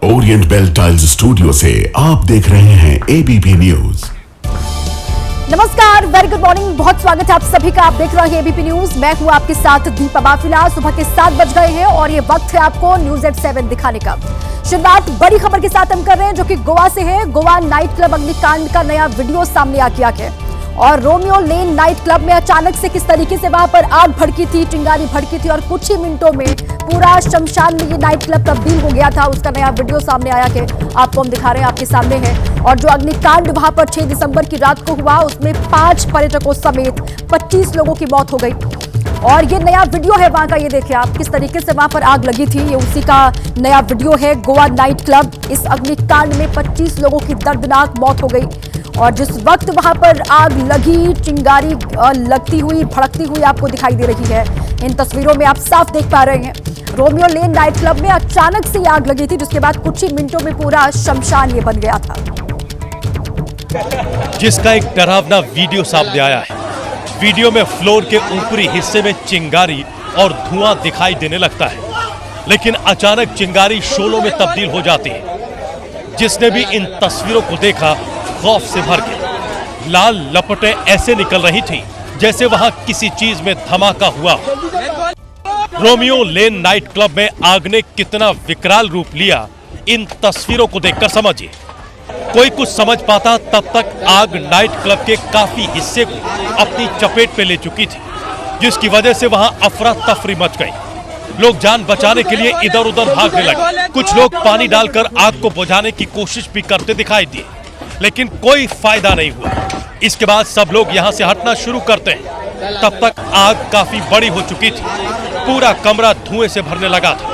Orient bell tiles studio से आप देख रहे हैं एबीपी न्यूज। नमस्कार, वेरी गुड मॉर्निंग, बहुत स्वागत है आप सभी का। आप देख रहे हैं एबीपी न्यूज, मैं हूं आपके साथ दीपा बाफिला। सुबह के 7 बज गए हैं और ये वक्त है आपको न्यूज एट 7 दिखाने का। शुरुआत बड़ी खबर के साथ हम कर रहे हैं जो कि गोवा से है। गोवा नाइट क्लब अग्निकांड का नया वीडियो सामने आ गया है और रोमियो लेन नाइट क्लब में अचानक से किस तरीके से वहां पर आग भड़की थी, चिंगारी भड़की थी और कुछ ही मिनटों में पूरा शमशान में ये नाइट क्लब तब्दील हो गया था। उसका नया वीडियो सामने आया है, आपको हम दिखा रहे हैं, आपके सामने है। और जो अग्निकांड वहां पर 6 दिसंबर की रात को हुआ उसमें 5 पर्यटकों समेत 25 लोगों की मौत हो गई। और ये नया वीडियो है वहां का, ये देखिए आप किस तरीके से वहां पर आग लगी थी। ये उसी का नया वीडियो है। गोवा नाइट क्लब, इस अग्निकांड में 25 लोगों की दर्दनाक मौत हो गई और जिस वक्त वहां पर आग लगी, चिंगारी लगती हुई, भड़कती हुई आपको दिखाई दे रही है। इन तस्वीरों में आप साफ देख पा रहे हैं रोमियो लेन नाइट क्लब में अचानक से आग लगी थी, जिसके बाद कुछ ही मिनटों में पूरा शमशान ये बन गया था, जिसका एक डरावना वीडियो सामने आया है। वीडियो में फ्लोर के ऊपरी हिस्से में चिंगारी और धुआं दिखाई देने लगता है, लेकिन अचानक चिंगारी शोलों में तब्दील हो जाती है। जिसने भी इन तस्वीरों को देखा खौफ से भर गया। लाल लपटें ऐसे निकल रही थी जैसे वहां किसी चीज में धमाका हुआ हो। रोमियो लेन नाइट क्लब में आग ने कितना विकराल रूप लिया, इन तस्वीरों को देखकर समझिए। कोई कुछ समझ पाता तब तक आग नाइट क्लब के काफी हिस्से को अपनी चपेट में ले चुकी थी, जिसकी वजह से वहां अफरा तफरी मच गई। लोग जान बचाने के लिए इधर उधर भागने लगे। कुछ लोग पानी डालकर आग को बुझाने की कोशिश भी करते दिखाई दिए, लेकिन कोई फायदा नहीं हुआ। इसके बाद सब लोग यहां से हटना शुरू करते हैं। तब तक आग काफी बड़ी हो चुकी थी, पूरा कमरा धुएं से भरने लगा था।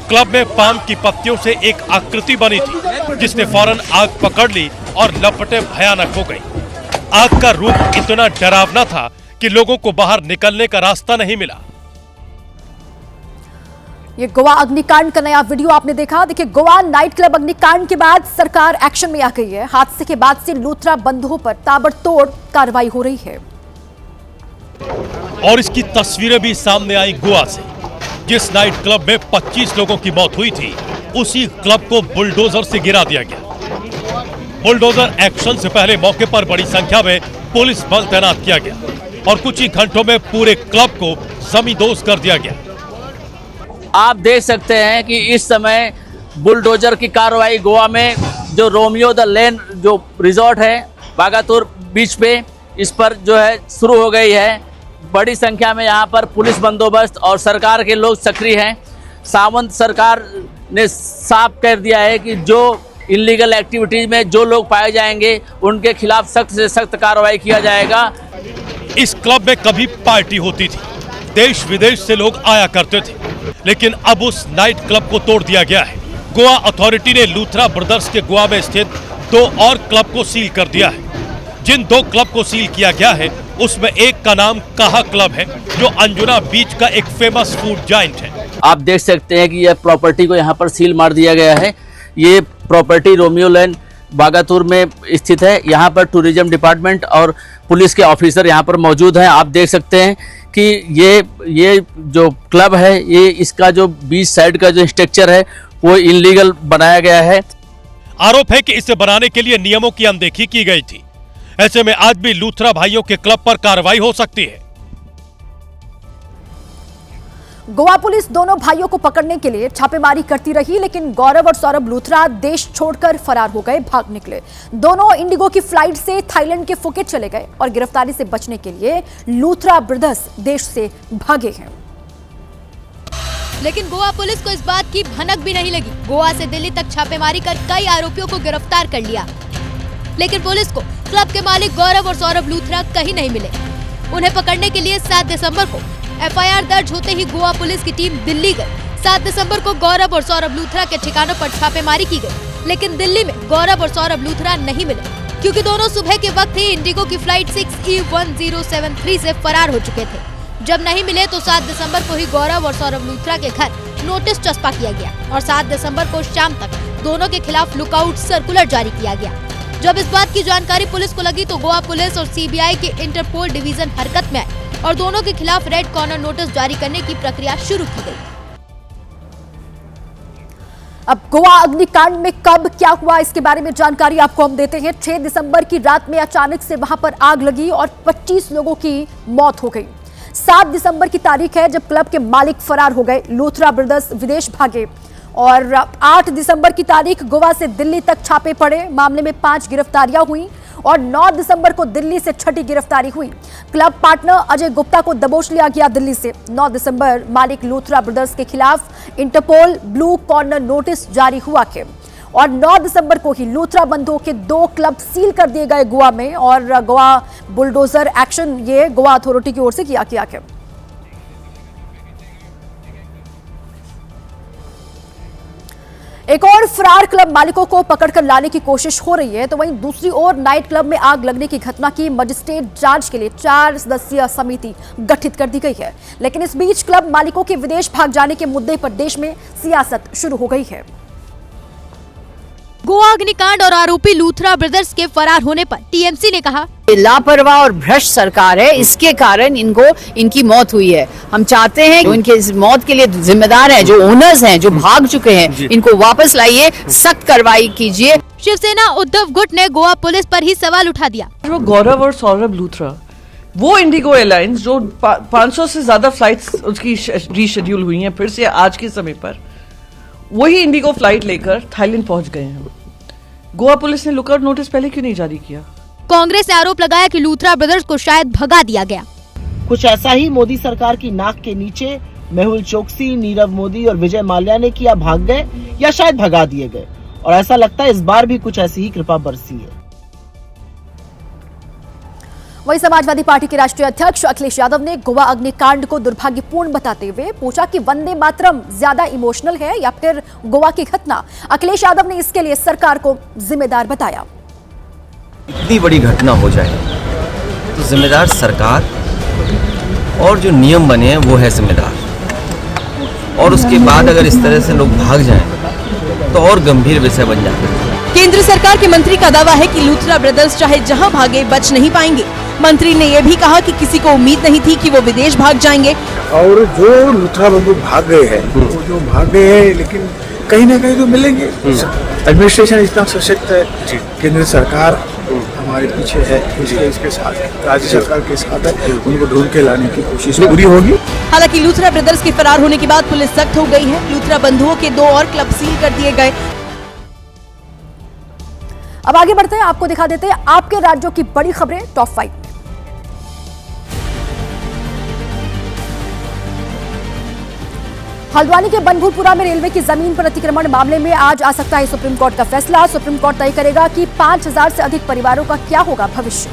क्लब में पाम की पत्तियों से एक आकृति बनी थी, जिसने फौरन आग पकड़ ली और लपटें भयानक हो गई। आग का रूप इतना डरावना था कि लोगों को बाहर निकलने का रास्ता नहीं मिला। ये गोवा अग्निकांड का नया वीडियो आपने देखा। देखिए, गोवा नाइट क्लब अग्निकांड के बाद सरकार एक्शन में आ गई है। हादसे के बाद से लूथरा बंधुओं पर ताबड़तोड़ कार्रवाई हो रही है और इसकी तस्वीरें भी सामने आई गोवा से। जिस नाइट क्लब में 25 लोगों की मौत हुई थी, उसी क्लब को बुलडोजर से गिरा दिया गया। बुलडोजर एक्शन से पहले मौके पर बड़ी संख्या में पुलिस बल तैनात किया गया और कुछ ही घंटों में पूरे क्लब को जमींदोज कर दिया गया। आप देख सकते हैं कि इस समय बुलडोजर की कार्रवाई गोवा में जो रोमियो द लेन जो रिजॉर्ट है बागातूर बीच पे, इस पर जो है शुरू हो गई है। बड़ी संख्या में यहाँ पर पुलिस बंदोबस्त और सरकार के लोग सक्रिय हैं। सावंत सरकार ने साफ कर दिया है कि जो इलीगल एक्टिविटीज में जो लोग पाए जाएंगे उनके खिलाफ सख्त से सख्त कार्रवाई किया जाएगा। इस क्लब में कभी पार्टी होती थी, देश विदेश से लोग आया करते थे, लेकिन अब उस नाइट क्लब को तोड़ दिया गया है। गोवा अथॉरिटी ने लूथरा ब्रदर्स के गोवा में स्थित 2 और क्लब को सील कर दिया है। जिन 2 क्लब को सील किया गया है उसमें एक का नाम काहा क्लब है, जो अंजुना बीच का एक फेमस फूड जॉइंट है। आप देख सकते हैं कि यह प्रॉपर्टी को यहाँ पर सील मार दिया गया है। ये प्रॉपर्टी रोमियो लेन बागातूर में स्थित है। यहाँ पर टूरिज्म डिपार्टमेंट और पुलिस के ऑफिसर यहाँ पर मौजूद हैं। आप देख सकते हैं कि ये जो क्लब है, ये इसका जो बीच साइड का जो स्ट्रक्चर है वो इलीगल बनाया गया है। आरोप है कि इसे बनाने के लिए नियमों की अनदेखी की गई थी। ऐसे में आज भी लूथरा भाइयों के क्लब पर कार्रवाई हो सकती है। गोवा पुलिस दोनों भाइयों को पकड़ने के लिए छापेमारी करती रही, लेकिन गौरव और सौरभ लूथरा देश छोड़कर फरार हो गए, भाग निकले। दोनों इंडिगो की फ्लाइट से थाईलैंड के फुकेट चले गए और गिरफ्तारी से बचने के लिए लूथरा ब्रदर्स देश से भागे हैं। लेकिन गोवा पुलिस को इस बात की भनक भी नहीं लगी। गोवा से दिल्ली तक छापेमारी कर कई आरोपियों को गिरफ्तार कर लिया, लेकिन पुलिस को क्लब के मालिक गौरव और सौरभ लूथरा कहीं नहीं मिले। उन्हें पकड़ने के लिए 7 दिसंबर को एफआईआर दर्ज होते ही गोवा पुलिस की टीम दिल्ली गई। 7 दिसंबर को गौरव और सौरभ लूथरा के ठिकानों पर छापेमारी की गई, लेकिन दिल्ली में गौरव और सौरभ लूथरा नहीं मिले, क्योंकि दोनों सुबह के वक्त ही इंडिगो की फ्लाइट 6E1073 से फरार हो चुके थे। जब नहीं मिले तो 7 दिसंबर को ही गौरव और सौरभ लूथरा के घर नोटिस चस्पा किया गया और 7 दिसंबर को शाम तक दोनों के खिलाफ लुकआउट सर्कुलर जारी किया गया। जब इस बात की जानकारी पुलिस को लगी तो गोवा पुलिस और सीबीआई के इंटरपोल डिवीजन हरकत में आए और दोनों के खिलाफ रेड कॉर्नर नोटिस जारी करने की प्रक्रिया शुरू की गई। अब गोवा अग्निकांड में कब क्या हुआ इसके बारे में जानकारी आपको हम देते हैं। 6 दिसंबर की रात में अचानक से वहां पर आग लगी और 25 लोगों की मौत हो गई। 7 दिसंबर की तारीख है जब क्लब के मालिक फरार हो गए, लूथरा ब्रदर्स विदेश भागे। और 8 दिसंबर की तारीख गोवा से दिल्ली तक छापे पड़े, मामले में 5 गिरफ्तारियां हुई और 9 दिसंबर को दिल्ली से छठी गिरफ्तारी हुई। क्लब पार्टनर अजय गुप्ता को दबोच लिया गया दिल्ली से। 9 दिसंबर मालिक लूथरा ब्रदर्स के खिलाफ इंटरपोल ब्लू कॉर्नर नोटिस जारी हुआ के और 9 दिसंबर को ही लूथरा बंधुओं के 2 क्लब सील कर दिए गए गोवा में और गोवा बुलडोजर एक्शन ये गोवा अथॉरिटी की ओर से किया गया। एक और फरार क्लब मालिकों को पकड़कर लाने की कोशिश हो रही है, तो वहीं दूसरी ओर नाइट क्लब में आग लगने की घटना की मजिस्ट्रेट जांच के लिए 4 सदस्यीय समिति गठित कर दी गई है। लेकिन इस बीच क्लब मालिकों के विदेश भाग जाने के मुद्दे पर देश में सियासत शुरू हो गई है। गोवा अग्निकांड और आरोपी लूथरा ब्रदर्स के फरार होने पर टीएमसी ने कहा, लापरवाह और भ्रष्ट सरकार है, इसके कारण इनकी मौत हुई है। हम चाहते हैं जो इनके इस मौत के लिए जिम्मेदार हैं, जो ओनर्स हैं, जो भाग चुके हैं, इनको वापस लाइए, सख्त कार्रवाई कीजिए। शिवसेना उद्धव गुट ने गोवा पुलिस पर ही सवाल उठा दिया। जो गौरव और सौरभ लूथरा, वो इंडिगो एयरलाइंस जो 500 से ज्यादा फ्लाइट्स उसकी रीशेड्यूल हुई हैं फिर से आज के समय पर, वही इंडिगो फ्लाइट लेकर थाईलैंड पहुंच गए हैं। गोवा पुलिस ने लुकआउट नोटिस पहले क्यों नहीं जारी किया? कांग्रेस ने आरोप लगाया कि लूथरा ब्रदर्स को शायद भगा दिया गया। कुछ ऐसा ही मोदी सरकार की नाक के नीचे मेहुल चोकसी, नीरव मोदी और विजय माल्या ने किया, भाग गए या शायद भगा दिए गए। और ऐसा लगता है इस बार भी कुछ ऐसी ही कृपा बरसी है। वहीं समाजवादी पार्टी के राष्ट्रीय अध्यक्ष अखिलेश यादव ने गोवा अग्निकांड को दुर्भाग्यपूर्ण बताते हुए पूछा कि वंदे मातरम ज्यादा इमोशनल है या फिर गोवा की घटना। अखिलेश यादव ने इसके लिए सरकार को जिम्मेदार बताया। इतनी बड़ी घटना हो जाए तो जिम्मेदार सरकार और जो नियम बने हैं वो है जिम्मेदार, और उसके बाद अगर इस तरह से लोग भाग जाएं तो और गंभीर विषय बन जाते हैं। केंद्र सरकार के मंत्री का दावा है कि लूथरा ब्रदर्स चाहे जहां भागे बच नहीं पाएंगे। मंत्री ने यह भी कहा कि किसी को उम्मीद नहीं थी कि वो विदेश भाग जाएंगे। और जो लूथरा बंधु भाग गए हैं, वो जो भाग गए हैं लेकिन कहीं ना कहीं तो मिलेंगे। एडमिनिस्ट्रेशन इतना सशक्त है, केंद्र सरकार हमारे पीछे है, इसके साथ राज्य सरकार के साथ है, उनको ढूंढ के लाने की कोशिश पूरी होगी। हालांकि लूथरा ब्रदर्स के फरार होने के बाद पुलिस सख्त हो गई है। लूथरा बंधुओं के 2 और क्लब सील कर दिए गए। अब आगे बढ़ते हैं, आपको दिखा देते हैं आपके राज्यों की बड़ी खबरें टॉप 5 में। हल्द्वानी के बनभूरपुरा में रेलवे की जमीन पर अतिक्रमण मामले में आज आ सकता है सुप्रीम कोर्ट का फैसला। सुप्रीम कोर्ट तय करेगा कि 5000 से अधिक परिवारों का क्या होगा भविष्य।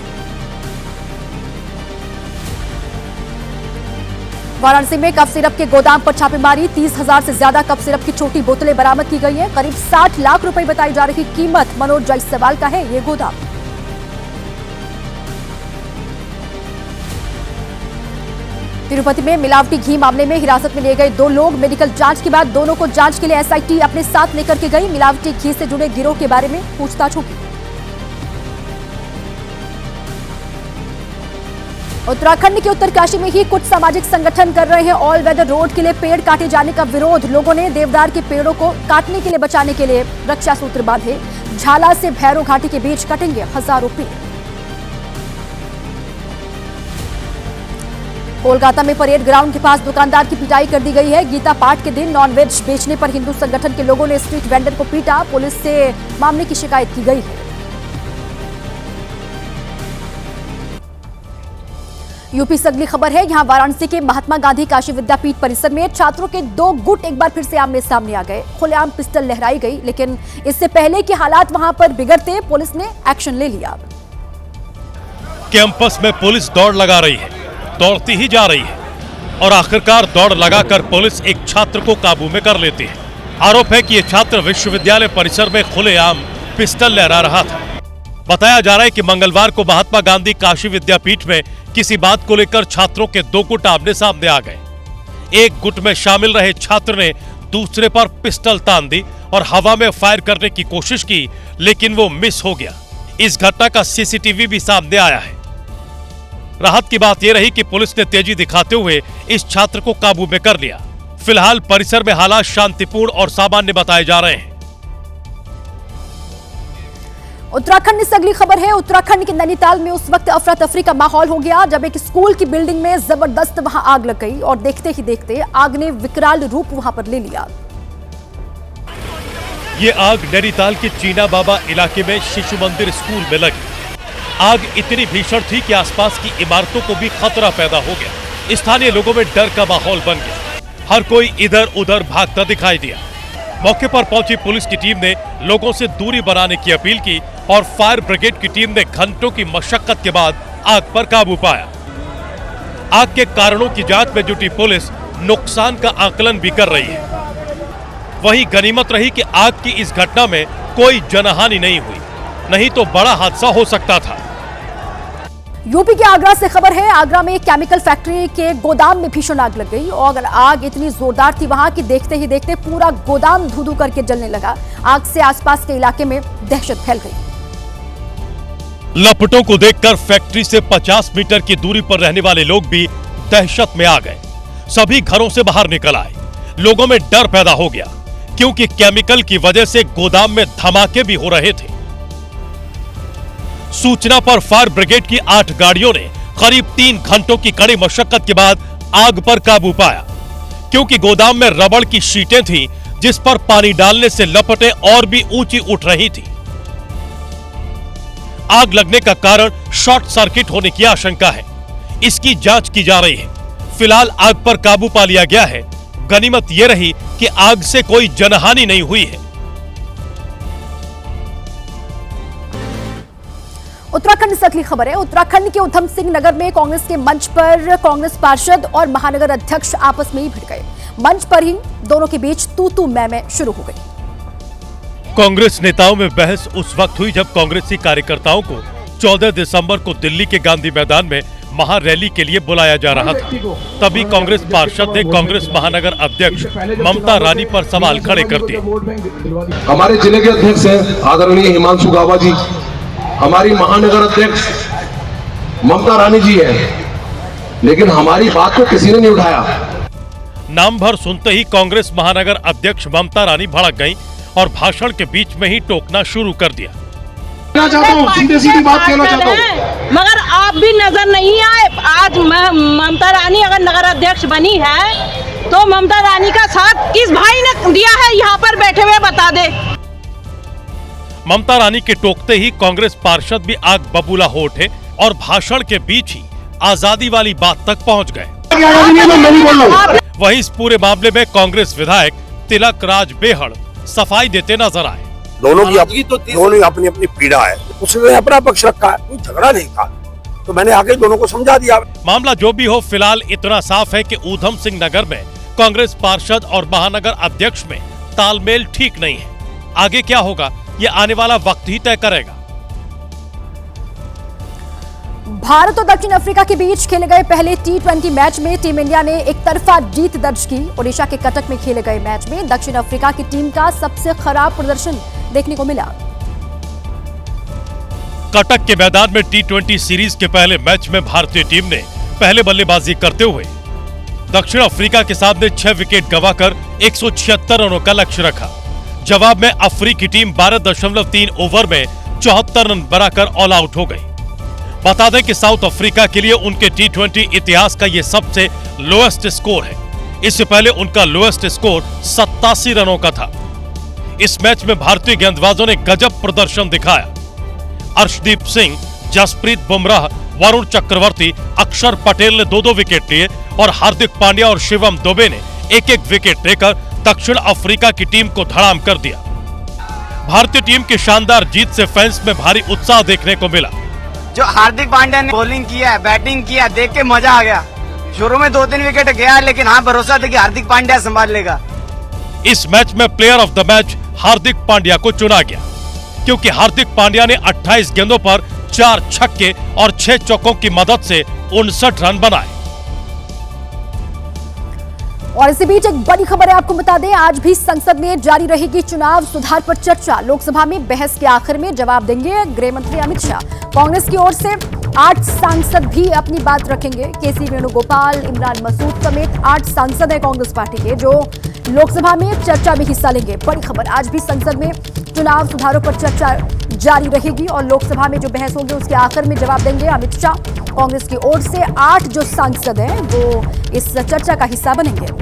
वाराणसी में कफ सिरप के गोदाम पर छापेमारी, 30,000 से ज्यादा कफ सिरप की छोटी बोतलें बरामद की गई हैं। करीब 60 लाख रुपए बताई जा रही कीमत। मनोज जायसवाल का है ये गोदाम। तिरुपति में मिलावटी घी मामले में हिरासत में लिए गए 2 लोग, मेडिकल जांच के बाद दोनों को जांच के लिए एसआईटी अपने साथ लेकर के गई। मिलावटी घी से जुड़े गिरोह के बारे में पूछताछ होगी। उत्तराखंड के उत्तरकाशी में ही कुछ सामाजिक संगठन कर रहे हैं ऑल वेदर रोड के लिए पेड़ काटे जाने का विरोध। लोगों ने देवदार के पेड़ों को काटने के लिए बचाने के लिए रक्षा सूत्र बांधे। झाला से भैरो घाटी के बीच कटेंगे हजारों पेड़। कोलकाता में परेड ग्राउंड के पास दुकानदार की पिटाई कर दी गई है। गीता पाठ के दिन नॉनवेज बेचने पर हिंदू संगठन के लोगों ने स्ट्रीट वेंडर को पीटा। पुलिस से मामले की शिकायत की गई है। यूपी से अगली खबर है। यहां वाराणसी के महात्मा गांधी काशी विद्यापीठ परिसर में छात्रों के 2 गुट एक बार फिर से आमने सामने आ गए। खुलेआम पिस्टल लहराई गई, लेकिन इससे पहले के हालात वहां पर बिगड़ते पुलिस ने एक्शन ले लिया। कैंपस में पुलिस दौड़ लगा रही है, दौड़ती ही जा रही है और आखिरकार दौड़ लगाकर पुलिस एक छात्र को काबू में कर लेती है। आरोप है कि यह छात्र विश्वविद्यालय परिसर में खुलेआम पिस्टल लहरा रहा था। बताया जा रहा है कि मंगलवार को महात्मा गांधी काशी विद्यापीठ में किसी बात को लेकर छात्रों के 2 गुट आमने सामने आ गए। एक गुट में शामिल रहे छात्र ने दूसरे पर पिस्टल तान दी और हवा में फायर करने की कोशिश की, लेकिन वो मिस हो गया। इस घटना का सीसीटीवी भी सामने आया है। राहत की बात यह रही कि पुलिस ने तेजी दिखाते हुए इस छात्र को काबू में कर लिया। फिलहाल परिसर में हालात शांतिपूर्ण और सामान्य बताए जा रहे हैं। उत्तराखंड से अगली खबर है। उत्तराखंड के नैनीताल में उस वक्त अफरा तफरी का माहौल हो गया जब एक स्कूल की बिल्डिंग में जबरदस्त वहां आग लग गई और देखते ही देखते आग ने विकराल रूप वहां पर ले लिया। ये आग नैनीताल के चीना बाबा इलाके में शिशु मंदिर स्कूल में लगी। आग इतनी भीषण थी कि आसपास की इमारतों को भी खतरा पैदा हो गया। स्थानीय लोगों में डर का माहौल बन गया। हर कोई इधर उधर भागता दिखाई दिया। मौके पर पहुंची पुलिस की टीम ने लोगों से दूरी बनाने की अपील की और फायर ब्रिगेड की टीम ने घंटों की मशक्कत के बाद आग पर काबू पाया। आग के कारणों की जांच में जुटी पुलिस नुकसान का आकलन भी कर रही है। वहीं गनीमत रही कि आग की इस घटना में कोई जनहानि नहीं हुई, नहीं तो बड़ा हादसा हो सकता था। यूपी के आगरा से खबर है। आगरा में केमिकल फैक्ट्री के गोदाम में भीषण आग लग गई और आग इतनी जोरदार थी वहां कि देखते ही देखते पूरा गोदाम धू-धू करके जलने लगा। आग से आसपास के इलाके में दहशत फैल गई। लपटों को देखकर फैक्ट्री से 50 मीटर की दूरी पर रहने वाले लोग भी दहशत में आ गए। सभी घरों से बाहर निकल आए। लोगों में डर पैदा हो गया क्योंकि केमिकल की वजह से गोदाम में धमाके भी हो रहे थे। सूचना पर फायर ब्रिगेड की 8 गाड़ियों ने करीब 3 घंटों की कड़ी मशक्कत के बाद आग पर काबू पाया क्योंकि गोदाम में रबड़ की शीटें थीं जिस पर पानी डालने से लपटें और भी ऊंची उठ रही थी। आग लगने का कारण शॉर्ट सर्किट होने की आशंका है। इसकी जांच की जा रही है। फिलहाल आग पर काबू पा लिया गया है। गनीमत यह रही कि आग से कोई जनहानि नहीं हुई है। उत्तराखंड से अगली खबर है। उत्तराखंड के उधम सिंह नगर में कांग्रेस के मंच पर कांग्रेस पार्षद और महानगर अध्यक्ष आपस में ही भिड़ गए। मंच पर ही दोनों के बीच तू मैं शुरू हो गई। कांग्रेस नेताओं में बहस उस वक्त हुई जब कांग्रेसी कार्यकर्ताओं को 14 दिसंबर को दिल्ली के गांधी मैदान में महारैली के लिए बुलाया जा रहा था। तभी कांग्रेस पार्षद ने कांग्रेस महानगर अध्यक्ष ममता रानी पर सवाल खड़े कर दिए। हमारे जिले के अध्यक्ष हैं आदरणीय हिमांशु गाबा जी, हमारी महानगर अध्यक्ष ममता रानी जी है, लेकिन हमारी बात को किसी ने नहीं उठाया। नाम भर सुनते ही कांग्रेस महानगर अध्यक्ष ममता रानी भड़क गईं और भाषण के बीच में ही टोकना शुरू कर दिया। सीधी बात कहना चाहता हूँ, मगर आप भी नजर नहीं आए। आज ममता रानी अगर नगर अध्यक्ष बनी है तो ममता रानी का साथ किस भाई ने दिया है, यहाँ पर बैठे हुए बता दे। ममता रानी के टोकते ही कांग्रेस पार्षद भी आग बबूला हो उठे और भाषण के बीच ही आजादी वाली बात तक पहुंच गए। वहीं इस पूरे मामले में कांग्रेस विधायक तिलक राज बेहड़ सफाई देते नजर आए। दोनों की अपनी अपनी पीड़ा है, उसने अपना पक्ष रखा है, कोई झगड़ा नहीं था, तो मैंने आके दोनों को समझा दिया। मामला जो भी हो, फिलहाल इतना साफ है कि ऊधम सिंह नगर में कांग्रेस पार्षद और महानगर अध्यक्ष में तालमेल ठीक नहीं है। आगे क्या होगा ये आने वाला वक्त ही तय करेगा। भारत और दक्षिण अफ्रीका के बीच खेले गए पहले T20 मैच में टीम इंडिया ने एक तरफा जीत दर्ज की। ओडिशा के कटक में खेले गए मैच में दक्षिण अफ्रीका की टीम का सबसे खराब प्रदर्शन देखने को मिला। कटक के मैदान में T20 सीरीज के पहले मैच में भारतीय टीम ने पहले बल्लेबाजी करते हुए दक्षिण अफ्रीका के सामने 6 विकेट गंवाकर 176 रनों का लक्ष्य रखा। जवाब में अफ्रीकी टीम 12.3 ओवर में 74 रन बनाकर ऑल आउट हो गई। बता दें कि साउथ अफ्रीका के लिए उनके T20 इतिहास का यह सबसे लोएस्ट स्कोर है। इससे पहले उनका लोएस्ट स्कोर 87 रनों का था। इस मैच में भारतीय गेंदबाजों ने गजब प्रदर्शन दिखाया। अर्शदीप सिंह, जसप्रीत बुमराह, वरुण चक्रवर्ती, अक्षर पटेल ने 2-2 विकेट लिए और हार्दिक पांड्या और शिवम दुबे ने 1-1 विकेट लेकर दक्षिण अफ्रीका की टीम को धड़ाम कर दिया। भारतीय टीम की शानदार जीत से फैंस में भारी उत्साह देखने को मिला। जो हार्दिक पांड्या ने बॉलिंग किया, बैटिंग किया, देख के मजा आ गया। शुरू में 2-3 विकेट गया, लेकिन हाँ भरोसा था कि हार्दिक पांड्या संभाल लेगा। इस मैच में player of the match Hardik Pandya को चुना गया क्योंकि हार्दिक पांड्या ने 28 गेंदों पर 4 छक्के और 6 चौकों की मदद से 59 रन बनाए। और इसी बीच एक बड़ी खबर है, आपको बता दें आज भी संसद में जारी रहेगी चुनाव सुधार पर चर्चा। लोकसभा में बहस के आखिर में जवाब देंगे गृह मंत्री अमित शाह। कांग्रेस की ओर से 8 सांसद भी अपनी बात रखेंगे। केसी वेणुगोपाल, इमरान मसूद समेत 8 सांसद हैं कांग्रेस पार्टी के जो लोकसभा में चर्चा में हिस्सा लेंगे। बड़ी खबर, आज भी संसद में चुनाव सुधारों पर चर्चा जारी रहेगी और लोकसभा में जो बहस होगी उसके आखिर में जवाब देंगे अमित शाह। कांग्रेस की ओर से 8 जो सांसद हैं वो इस चर्चा का हिस्सा बनेंगे।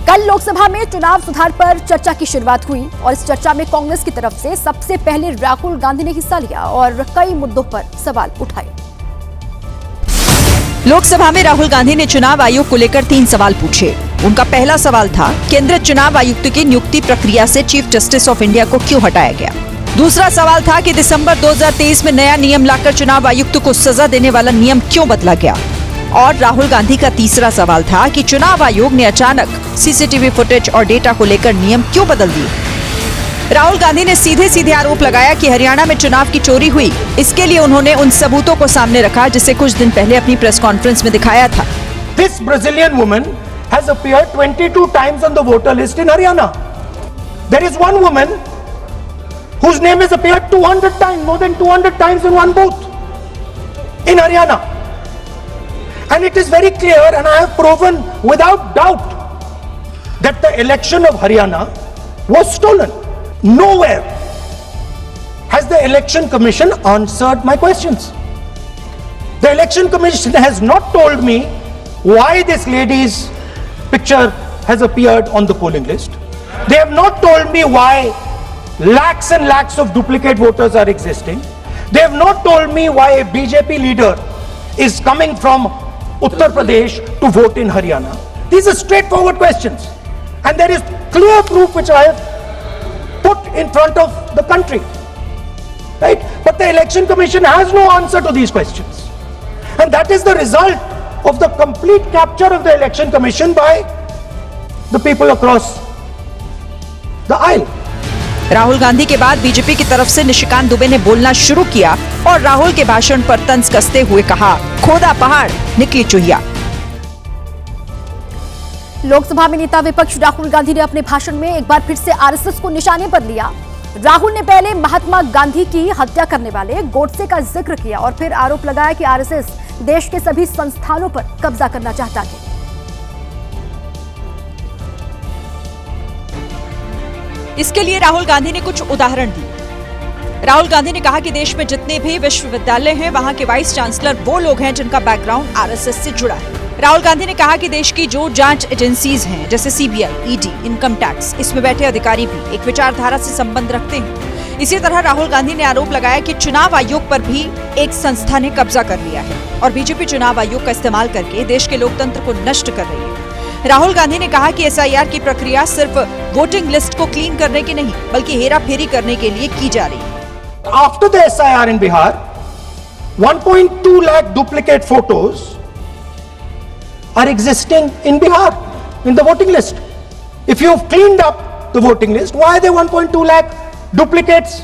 कल लोकसभा में चुनाव सुधार पर चर्चा की शुरुआत हुई और इस चर्चा में कांग्रेस की तरफ से सबसे पहले राहुल गांधी ने हिस्सा लिया और कई मुद्दों पर सवाल उठाए। लोकसभा में राहुल गांधी ने चुनाव आयोग को लेकर 3 सवाल पूछे। उनका पहला सवाल था, केंद्रीय चुनाव आयुक्त की नियुक्ति प्रक्रिया से चीफ जस्टिस ऑफ इंडिया को क्यों हटाया गया। दूसरा सवाल था कि दिसंबर 2023 में नया नियम लाकर चुनाव आयुक्त को सजा देने वाला नियम क्यों बदला गया। और राहुल गांधी का तीसरा सवाल था कि चुनाव आयोग ने अचानक सीसीटीवी फुटेज और डेटा को लेकर नियम क्यों बदल दिए। राहुल गांधी ने सीधे आरोप लगाया कि हरियाणा में चुनाव की चोरी हुई। इसके लिए उन्होंने उन सबूतों को सामने रखा जिसे कुछ दिन पहले अपनी प्रेस कॉन्फ्रेंस में दिखाया था। This Brazilian woman has appeared 22 times on the voter list in Haryana. There is one woman whose name has appeared 200 times, more than 200 times in one booth in Haryana. And it is very clear, and I have proven without doubt that the election of Haryana was stolen. Nowhere has the Election Commission answered my questions. The Election Commission has not told me why this lady's picture has appeared on the polling list. They have not told me why lakhs and lakhs of duplicate voters are existing. They have not told me why a BJP leader is coming from Uttar Pradesh to vote in Haryana. These are straightforward questions. And there is clear proof which I have put in front of the country. Right? But the Election Commission has no answer to these questions. And that is the result of the complete capture of the Election Commission by the people across the aisle. Rahul Gandhi के बाद BJP की तरफ से निशिकांत दुबे ने बोलना शुरू किया और राहुल के भाषण पर तंज कसते हुए कहा, खोदा पहाड़ निकली चुहिया। लोकसभा में नेता विपक्ष राहुल गांधी ने अपने भाषण में एक बार फिर से आरएसएस को निशाने पर लिया। राहुल ने पहले महात्मा गांधी की हत्या करने वाले गोडसे का जिक्र किया और फिर आरोप लगाया कि आरएसएस देश के सभी संस्थानों पर कब्जा करना चाहता है। इसके लिए राहुल गांधी ने कुछ उदाहरण दिए। राहुल गांधी ने कहा कि देश में जितने भी विश्वविद्यालय हैं वहां के वाइस चांसलर वो लोग हैं जिनका बैकग्राउंड आरएसएस से जुड़ा है। राहुल गांधी ने कहा कि देश की जो जांच एजेंसीज हैं जैसे सीबीआई, ईडी, इनकम टैक्स, इसमें बैठे अधिकारी भी एक विचारधारा से संबंध रखते हैं। इसी तरह राहुल गांधी ने आरोप लगाया कि चुनाव आयोग पर भी एक संस्था ने कब्जा कर लिया है और बीजेपी चुनाव आयोग का इस्तेमाल करके देश के लोकतंत्र को नष्ट कर रही है। राहुल गांधी ने कहा कि एसआईआर की प्रक्रिया सिर्फ वोटिंग लिस्ट को क्लीन करने की नहीं बल्कि हेराफेरी करने के लिए की जा रही है। After the SIR in Bihar, 1.2 lakh duplicate photos are existing in Bihar in the voting list. If you've cleaned up the voting list, why are there 1.2 lakh duplicates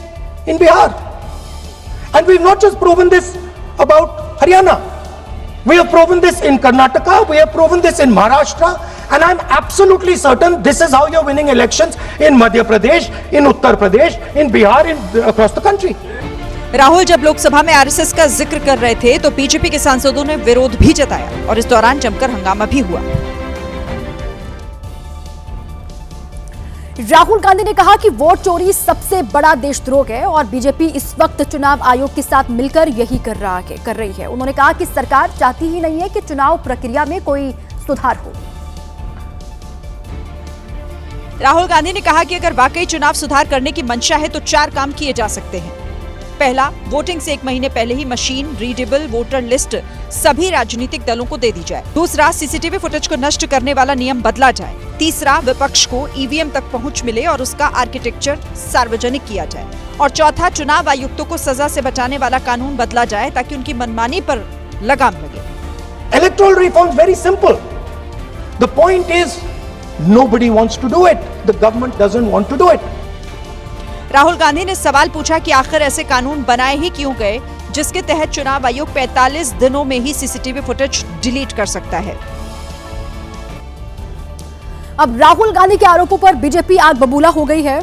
in Bihar? And we've not just proven this about Haryana. We have proven this in Karnataka, we have proven this in Maharashtra, and I'm absolutely certain this is how you're winning elections in Madhya Pradesh, in Uttar Pradesh, in Bihar, across the country. Rahul जब लोकसभा में RSS का जिक्र कर रहे थे तो BJP के सांसदों ने विरोध भी जताया और इस दौरान जमकर हंगामा भी हुआ। राहुल गांधी ने कहा कि वोट चोरी सबसे बड़ा देशद्रोह है और बीजेपी इस वक्त चुनाव आयोग के साथ मिलकर यही कर रही है। उन्होंने कहा कि सरकार चाहती ही नहीं है कि चुनाव प्रक्रिया में कोई सुधार हो। राहुल गांधी ने कहा कि अगर वाकई चुनाव सुधार करने की मंशा है तो 4 काम किए जा सकते हैं। पहला, वोटिंग से 1 महीने पहले ही मशीन रीडेबल वोटर लिस्ट सभी राजनीतिक दलों को दे दी जाए। दूसरा, सीसीटीवी फुटेज को नष्ट करने वाला नियम बदला जाए। तीसरा, विपक्ष को ईवीएम तक पहुंच मिले और उसका आर्किटेक्चर सार्वजनिक किया जाए। और चौथा, चुनाव आयुक्तों को सजा से बचाने वाला कानून बदला जाए ताकि उनकी मनमानी पर लगाम लगे। Electoral reform is very simple. The point is nobody wants to do it. The government doesn't want to do it. Rahul Gandhi ने सवाल पूछा कि आखिर ऐसे कानून बनाए ही क्यों गए जिसके तहत चुनाव आयोग 45 दिनों में ही सीसीटीवी फुटेज डिलीट कर सकता है। अब राहुल गांधी के आरोपों पर बीजेपी आग बबूला हो गई है।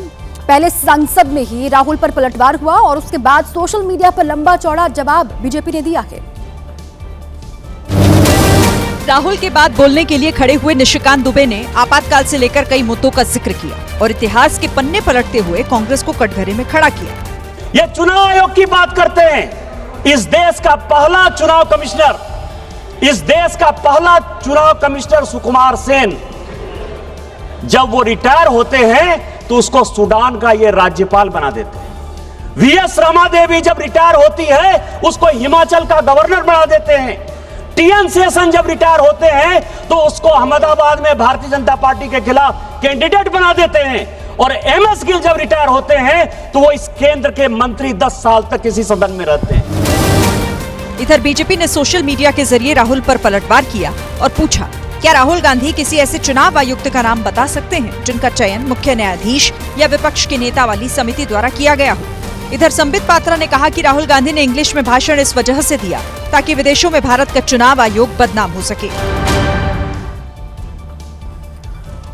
पहले संसद में ही राहुल पर पलटवार हुआ और उसके बाद सोशल मीडिया पर लंबा चौड़ा जवाब बीजेपी ने दिया है। राहुल के बाद बोलने के लिए खड़े हुए निशिकांत दुबे ने आपातकाल से लेकर कई मुद्दों का जिक्र किया और इतिहास के पन्ने पलटते हुए कांग्रेस को कटघरे में खड़ा किया। ये चुनाव आयोग की बात करते हैं। इस देश का पहला चुनाव कमिश्नर सुकुमार सेन जब वो रिटायर होते हैं तो उसको सूडान का ये राज्यपाल बना देते हैं। वीएस रमा देवी जब रिटायर होती है उसको हिमाचल का गवर्नर बना देते हैं। टीएन शेषन जब रिटायर होते हैं तो उसको अहमदाबाद में भारतीय जनता पार्टी के खिलाफ कैंडिडेट बना देते हैं। और एमएस गिल जब रिटायर होते हैं तो वो इस केंद्र के मंत्री 10 साल तक किसी सदन में रहते हैं। इधर बीजेपी ने सोशल मीडिया के जरिए राहुल पर पलटवार किया और पूछा, क्या राहुल गांधी किसी ऐसे चुनाव आयुक्त का नाम बता सकते हैं जिनका चयन मुख्य न्यायाधीश या विपक्ष के नेता वाली समिति द्वारा किया गया हो। इधर संबित पात्रा ने कहा कि राहुल गांधी ने इंग्लिश में भाषण इस वजह से दिया ताकि विदेशों में भारत का चुनाव आयोग बदनाम हो सके।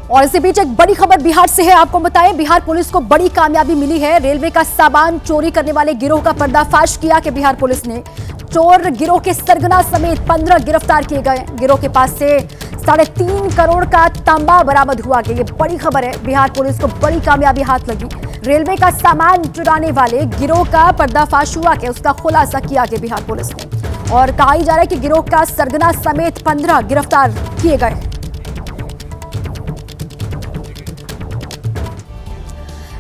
और इसी बीच एक बड़ी खबर बिहार से है, आपको बताएं बिहार पुलिस को बड़ी कामयाबी मिली है। रेलवे का सामान चोरी करने वाले गिरोह का पर्दाफाश किया कि बिहार पुलिस ने। चोर गिरोह के सरगना समेत 15 गिरफ्तार किए गए। गिरोह के पास से 3.5 करोड़ का तांबा बरामद हुआ। ये बड़ी खबर है, बिहार पुलिस को बड़ी कामयाबी हाथ लगी। रेलवे का सामान चुराने वाले गिरोह का पर्दाफाश हुआ कि उसका खुलासा किया गया बिहार पुलिस ने और कहा जा रहा है कि गिरोह का सरगना समेत 15 गिरफ्तार किए गए।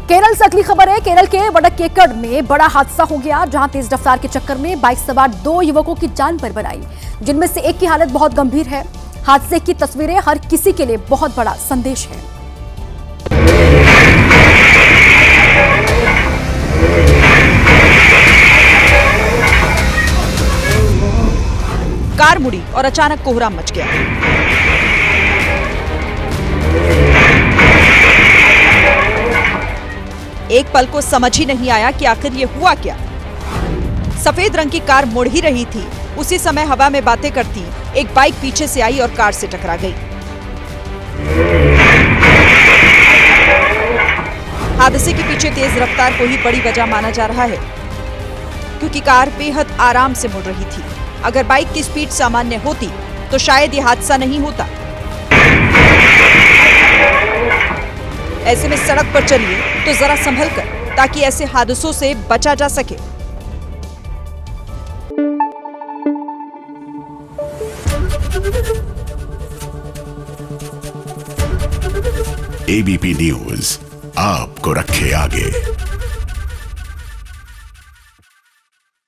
केरल से अगली खबर है। केरल के वडक्केकड में बड़ा हादसा हो गया जहां तेज रफ्तार के चक्कर में बाइक सवार 2 युवकों की जान पर बनाई, जिनमें से एक की हालत बहुत गंभीर है। हादसे की तस्वीरें हर किसी के लिए बहुत बड़ा संदेश है। कार मुड़ी और अचानक कोहराम मच गया। एक पल को समझ ही नहीं आया कि आखिर ये हुआ क्या। सफेद रंग की कार मुड़ ही रही थी, उसी समय हवा में बातें करती एक बाइक पीछे से आई और कार से टकरा गई। हादसे के पीछे तेज रफ्तार को ही बड़ी वजह माना जा रहा है, क्योंकि कार बेहद आराम से मुड़ रही थी। अगर बाइक की स्पीड सामान्य होती तो शायद ये हादसा नहीं होता। ऐसे में सड़क पर चलिए तो जरा संभल कर, ताकि ऐसे हादसों से बचा जा सके। एबीपी न्यूज आपको रखे आगे।